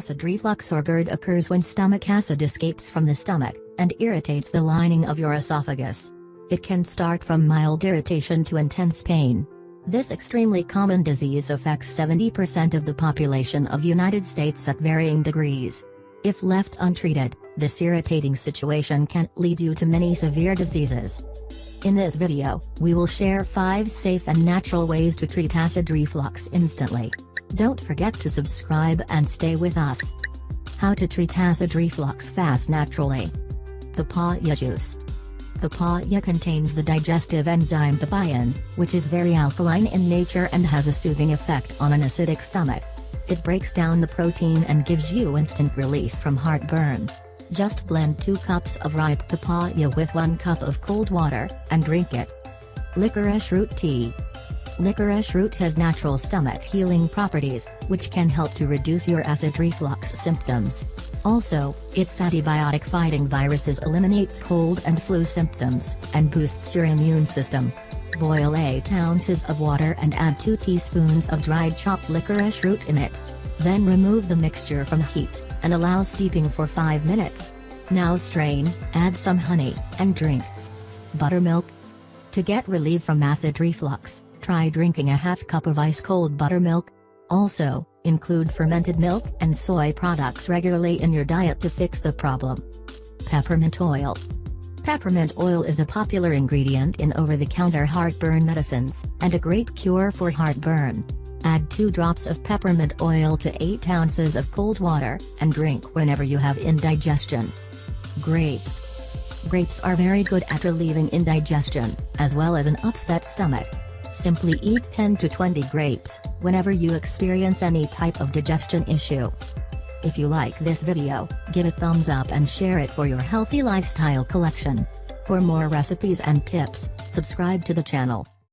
Acid reflux or GERD occurs when stomach acid escapes from the stomach and irritates the lining of your esophagus. It can start from mild irritation to intense pain. This extremely common disease affects 70% of the population of United States at varying degrees. If left untreated, this irritating situation can lead you to many severe diseases. In this video, we will share 5 safe and natural ways to treat acid reflux instantly. Don't forget to subscribe and stay with us. How to treat acid reflux fast naturally. Papaya juice. Papaya contains the digestive enzyme papain, which is very alkaline in nature and has a soothing effect on an acidic stomach. It breaks down the protein and gives you instant relief from heartburn. Just blend 2 cups of ripe papaya with 1 cup of cold water, and drink it. Licorice root tea. Licorice root has natural stomach healing properties, which can help to reduce your acid reflux symptoms. Also, its antibiotic fighting viruses eliminates cold and flu symptoms, and boosts your immune system. Boil 8 ounces of water and add 2 teaspoons of dried chopped licorice root in it. Then remove the mixture from heat, and allow steeping for 5 minutes. Now strain, add some honey, and drink. Buttermilk. To get relief from acid reflux, try drinking a half cup of ice-cold buttermilk. Also, include fermented milk and soy products regularly in your diet to fix the problem. Peppermint oil. Peppermint oil is a popular ingredient in over-the-counter heartburn medicines, and a great cure for heartburn. Add 2 drops of peppermint oil to 8 ounces of cold water, and drink whenever you have indigestion. Grapes. Grapes are very good at relieving indigestion, as well as an upset stomach. Simply eat 10 to 20 grapes, whenever you experience any type of digestion issue. If you like this video, give a thumbs up and share it for your healthy lifestyle collection. For more recipes and tips, subscribe to the channel.